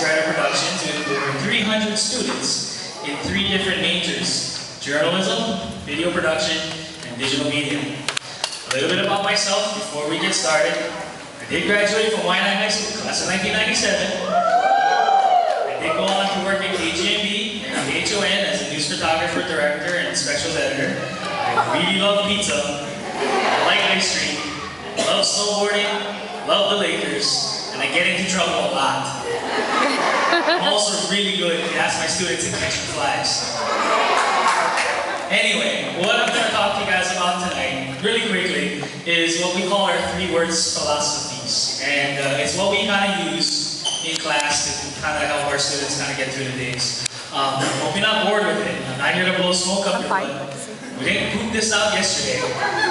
Writer Productions with over 300 students in 3 different majors: journalism, video production, and digital media. A little bit about myself before we get started. I did graduate from Waianae High School, class of 1997. I did go on to work at KGMB and HON as a news photographer, director, and specials editor. I really love pizza, I like ice cream, love snowboarding, love the Lakers, and I get into trouble a lot. I'm also really good if you ask my students at catching flies. Anyway, what I'm going to talk to you guys about tonight, really quickly, is what we call our 3 words philosophies. And it's what we kind of use in class to kind of help our students kind of get through the days. Hope you're not bored with it. I'm not here to blow smoke up your butt. We didn't poop this out yesterday.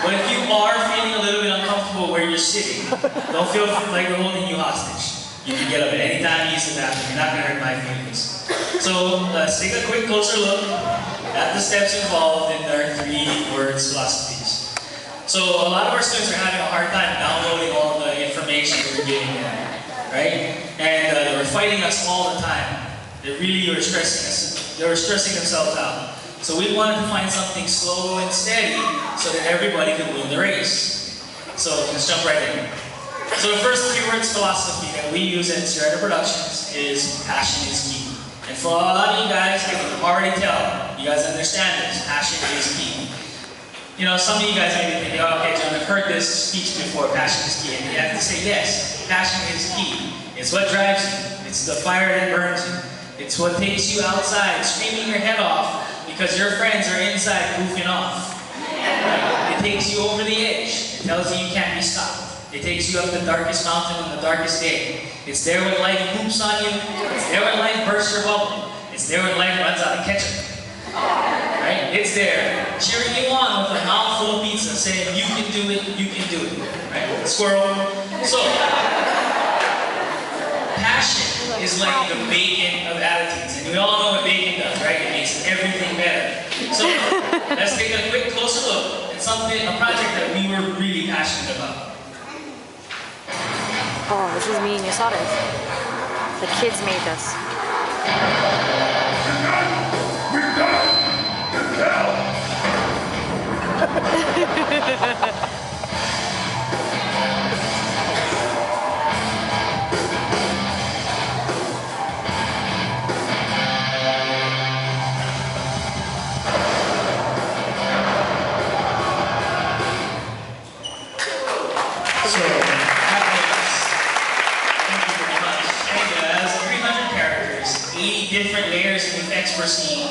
But if you are feeling a little bit uncomfortable where you're sitting, don't feel like we're holding you hostage. You can get up at any time, use the bathroom. You're not going to hurt my feelings. So let's take a quick closer look at the steps involved in our 3 words philosophies. So a lot of our students are having a hard time downloading all the information that we're giving them, right? And they were fighting us all the time. They really were stressing us. They were stressing themselves out. So we wanted to find something slow and steady so that everybody could win the race. So let's jump right in. So the first 3 words philosophy that we use at Writer Productions is passion is key. And for a lot of you guys, I can already tell, you guys understand this, passion is key. You know, some of you guys may be thinking, oh, okay, John, I've heard this speech before, passion is key. And you have to say, yes, passion is key. It's what drives you. It's the fire that burns you. It's what takes you outside, screaming your head off because your friends are inside goofing off. It takes you over the edge. It tells you you can't be stopped. It takes you up the darkest mountain on the darkest day. It's there when life poops on you. It's there when life bursts your bubble. It's there when life runs out of ketchup. Right? It's there, cheering you on with a mouthful of pizza, saying, you can do it, you can do it. Right? Squirrel. So, passion is like the bacon of attitudes. And we all know what bacon does, right? It makes everything better. So, let's take a quick closer look at a project that we were really passionate about. Oh, this is me and you saw this. The kids made this. Different layers of effects were seen,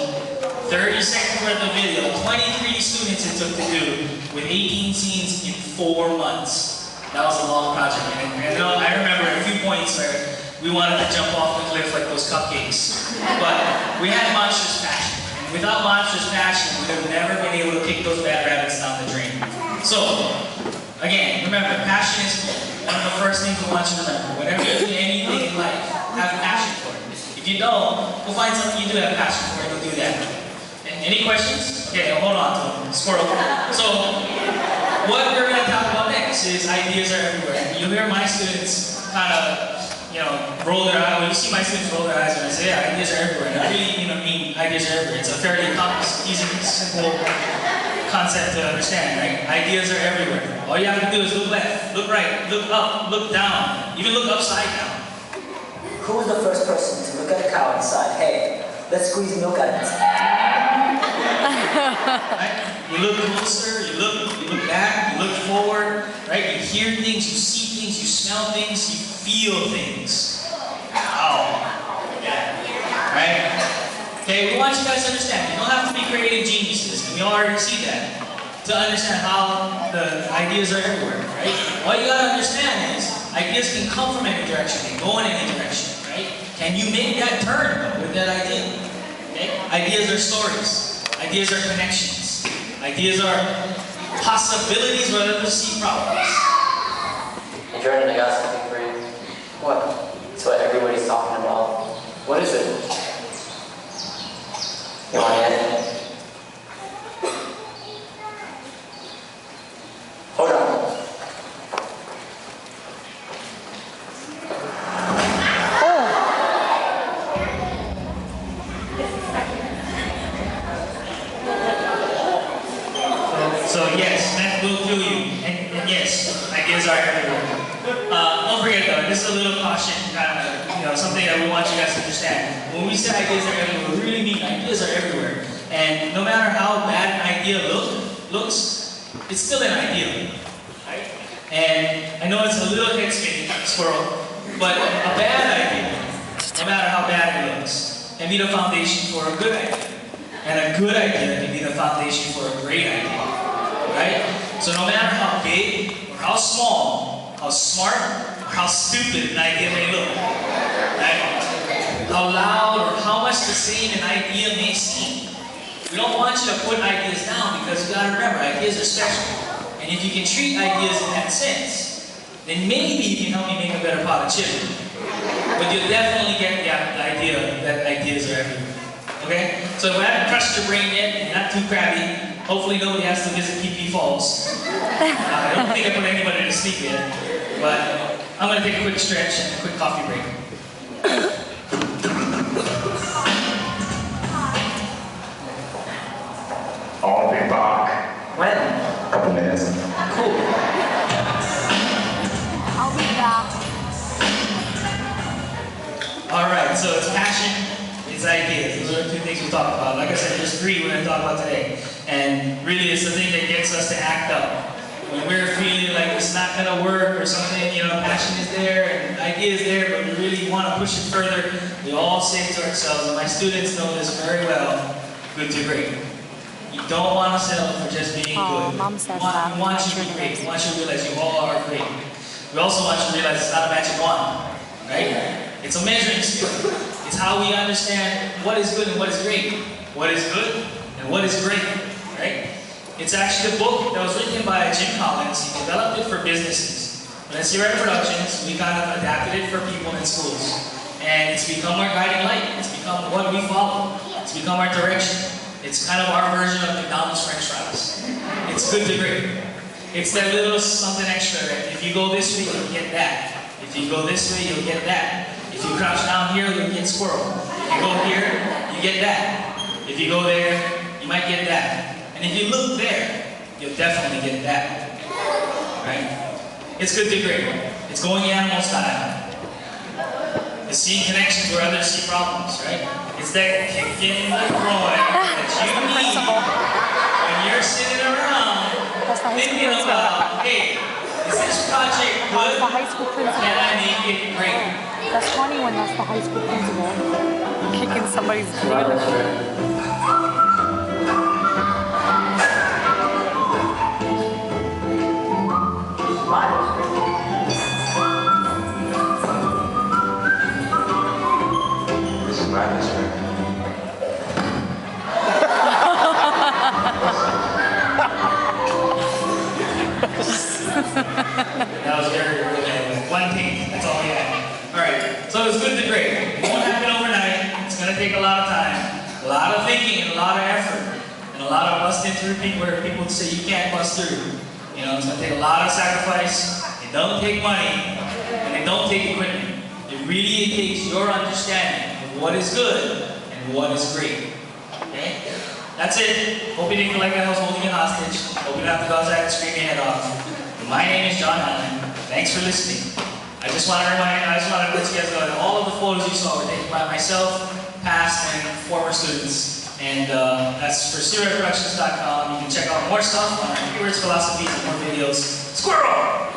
30 seconds worth of video, 23 students it took to do, with 18 scenes in 4 months. That was a long project, and I remember a few points where we wanted to jump off the cliff like those cupcakes. But we had monstrous passion, and without monstrous passion, we would have never been able to kick those bad rabbits down the drain. So, again, remember, passion is one of the first things we want you to remember. Whenever you do anything in life, have passion for it. If you don't, go find something you do have passion for and go do that. Any questions? Okay, hold on to them. Squirrel. So, what we're going to talk about next is ideas are everywhere. You'll hear my students kind of, roll their eyes. Well, you see my students roll their eyes when I say, yeah, ideas are everywhere. And I really, mean ideas are everywhere. It's a fairly easy, simple concept to understand, right? Ideas are everywhere. All you have to do is look left, look right, look up, look down, even look upside down. Who was the first person to look at a cow and decide, hey, let's squeeze milk out of it? Right? You look closer, you look back, you look forward, right? You hear things, you see things, you smell things, you feel things. Wow. Yeah. Right? Okay, we want you guys to understand, you don't have to be creative geniuses, and we already see that, to understand how the ideas are everywhere, right? What you gotta understand is, ideas can come from any direction, they go in any direction. Can you make that turn with that idea? Okay? Ideas are stories. Ideas are connections. Ideas are possibilities rather than see problems. Hey Jordan, I got something for you. What? It's what everybody's talking about. What is it? You want it? Hold on. this is a little caution, kind of, something that we want you guys to understand. When we say ideas are everywhere, we really mean ideas are everywhere. And no matter how bad an idea looks, it's still an idea, right? And I know it's a little head spinning, squirrel, but a bad idea, no matter how bad it looks, can be the foundation for a good idea. And a good idea can be the foundation for a great idea, right? So no matter how big or how small, how smart or how stupid an idea may look, right? How loud or how much the same an idea may seem, we don't want you to put ideas down because you gotta remember, ideas are special. And if you can treat ideas in that sense, then maybe you can help me make a better pot of chili. But you'll definitely get the idea that ideas are everywhere. Okay? So if I haven't crushed your brain yet, and not too crabby, hopefully nobody has to visit PP Falls. I don't think I put anybody to sleep yet. But I'm going to take a quick stretch and a quick coffee break. I'll be back. When? A couple minutes. Cool. I'll be back. Alright, so it's passion, it's ideas. Those are the two things we talked about. Like I said, there's three we're going to talk about today. And really it's the thing that gets us to act up. When we're feeling like it's not going to work or something, passion is there and idea is there, but we really want to push it further, we all say to ourselves, and my students know this very well, good to great. You don't want to settle for just being good. Mom says We want you to be great. We want you to realize you all are great. We also want you to realize it's not a magic wand, right? It's a measuring stick. It's how we understand what is good and what is great. What is good and what is great, right? It's actually a book that was written by Jim Collins. He developed it for businesses. When it's here at Productions, we kind of adapted it for people in schools. And it's become our guiding light. It's become what we follow. It's become our direction. It's kind of our version of McDonald's French fries. It's good to great. It's that little something extra, right? If you go this way, you'll get that. If you go this way, you'll get that. If you crouch down here, you'll get squirrel. If you go here, you get that. If you go there, you might get that. And if you look there, you'll definitely get that. Right? It's good to great. It's going animal style. It's seeing connections where others see problems, right? It's that kick in the groin that you need when you're sitting around thinking about, hey, is this project good? Can I make it great? That's funny when that's the high school principal kicking somebody's tail. This is my district. That was very good. One take, that's all we had. Alright, so it's good to great. It won't happen overnight. It's going to take a lot of time, a lot of thinking, and a lot of effort, and a lot of busting through people where people say you can't bust through. It's going to take a lot of sacrifice. It don't take money, and it don't take equipment. It really takes your understanding of what is good and what is great. Okay? That's it. Hope you didn't feel like I was holding you hostage. Hope you don't have to go outside and scream your head off. My name is John Allen. Thanks for listening. I just want to let you guys know that all of the photos you saw were taken by myself, past and former students. And that's for SeriaProductions.com. You can check out more stuff on our keywords, philosophies, and more videos. Squirrel!